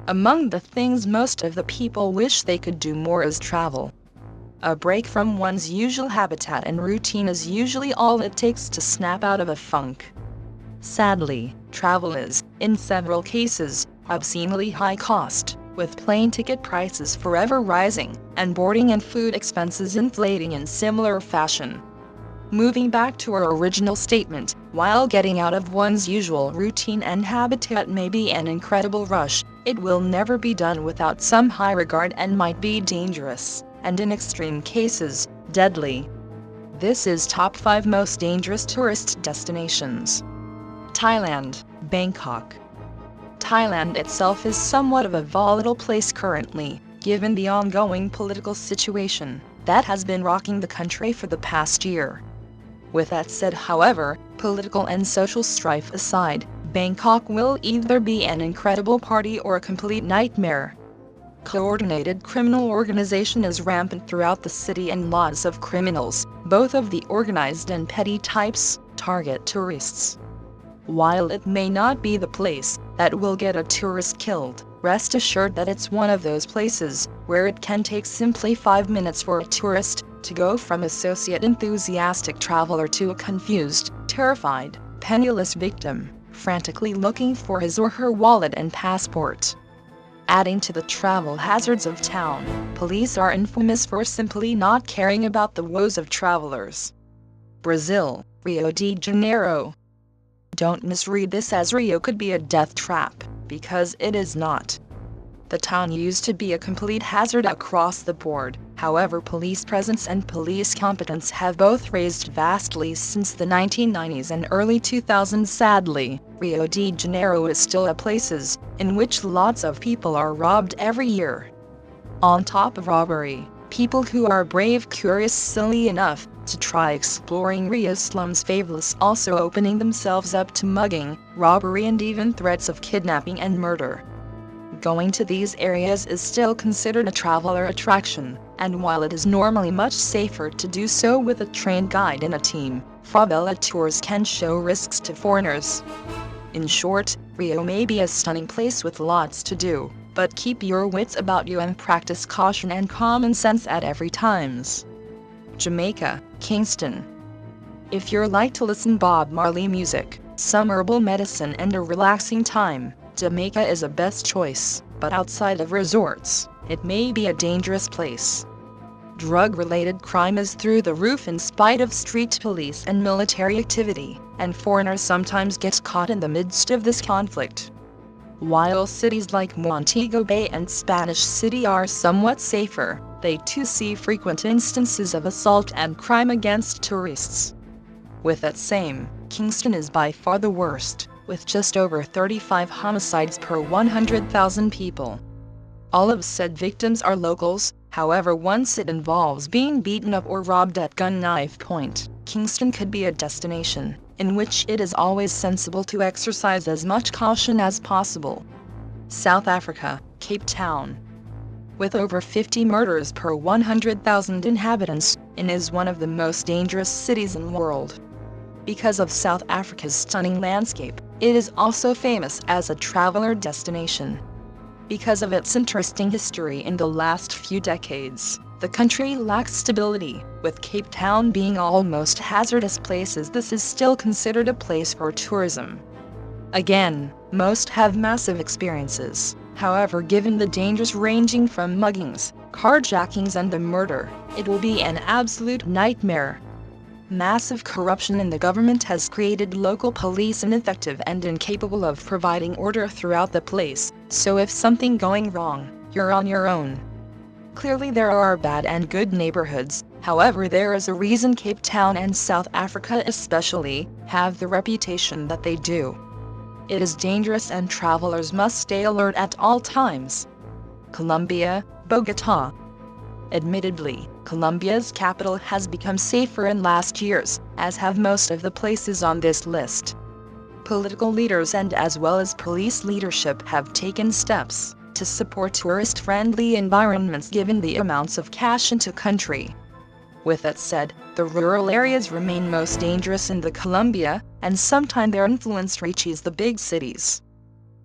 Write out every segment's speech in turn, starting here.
Among the things most of the people wish they could do more is travel. A break from one's usual habitat and routine is usually all it takes to snap out of a funk. Sadly, travel is, in several cases, obscenely high cost, with plane ticket prices forever rising, and boarding and food expenses inflating in similar fashion. Moving back to our original statement, while getting out of one's usual routine and habitat may be an incredible rush, it will never be done without some high regard and might be dangerous, and in extreme cases, deadly. This is Top 5 Most Dangerous Tourist Destinations. Thailand, Bangkok. Thailand itself is somewhat of a volatile place currently, given the ongoing political situation that has been rocking the country for the past year. With that said, however, political and social strife aside, Bangkok will either be an incredible party or a complete nightmare. Coordinated criminal organization is rampant throughout the city, and lots of criminals, both of the organized and petty types, target tourists. While it may not be the place that will get a tourist killed, rest assured that it's one of those places where it can take simply 5 minutes for a tourist to go from associate enthusiastic traveler to a confused, terrified, penniless victim, frantically looking for his or her wallet and passport. Adding to the travel hazards of town, police are infamous for simply not caring about the woes of travelers. Brazil, Rio de Janeiro. Don't misread this as Rio could be a death trap, because it is not. The town used to be a complete hazard across the board, however police presence and police competence have both raised vastly since the 1990s and early 2000s. Sadly, Rio de Janeiro is still a place in which lots of people are robbed every year. On top of robbery, people who are brave, curious, silly enough to try exploring Rio's slums faveless also opening themselves up to mugging, robbery and even threats of kidnapping and murder. Going to these areas is still considered a traveler attraction, and while it is normally much safer to do so with a trained guide and a team, favela tours can show risks to foreigners. In short, Rio may be a stunning place with lots to do, but keep your wits about you and practice caution and common sense at every times. Jamaica, Kingston. If you're like to listen Bob Marley music, some herbal medicine and a relaxing time, Jamaica is a best choice, but outside of resorts, it may be a dangerous place. Drug-related crime is through the roof in spite of street police and military activity, and foreigners sometimes get caught in the midst of this conflict. While cities like Montego Bay and Spanish City are somewhat safer, they too see frequent instances of assault and crime against tourists. With that same, Kingston is by far the worst, with just over 35 homicides per 100,000 people. All of said victims are locals, however once it involves being beaten up or robbed at gun-knife point, Kingston could be a destination in which it is always sensible to exercise as much caution as possible. South Africa, Cape Town. With over 50 murders per 100,000 inhabitants, it is one of the most dangerous cities in the world. Because of South Africa's stunning landscape, it is also famous as a traveler destination. Because of its interesting history in the last few decades, the country lacks stability, with Cape Town being almost hazardous places. This is still considered a place for tourism. Again, most have massive experiences, however given the dangers ranging from muggings, carjackings and the murder, it will be an absolute nightmare. Massive corruption in the government has created local police ineffective and incapable of providing order throughout the place, so if something going wrong, you're on your own. Clearly there are bad and good neighborhoods, however there is a reason Cape Town and South Africa especially have the reputation that they do. It is dangerous and travelers must stay alert at all times. Colombia, Bogotá. Admittedly, Colombia's capital has become safer in last years, as have most of the places on this list. Political leaders and as well as police leadership have taken steps to support tourist-friendly environments given the amounts of cash into country. With that said, the rural areas remain most dangerous in the Colombia, and sometimes their influence reaches the big cities.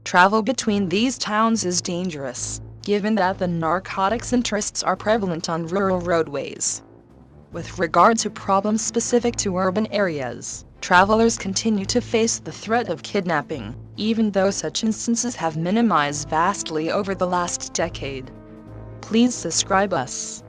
Travel between these towns is dangerous, given that the narcotics interests are prevalent on rural roadways. With regard to problems specific to urban areas, travelers continue to face the threat of kidnapping, even though such instances have minimized vastly over the last decade. Please subscribe us.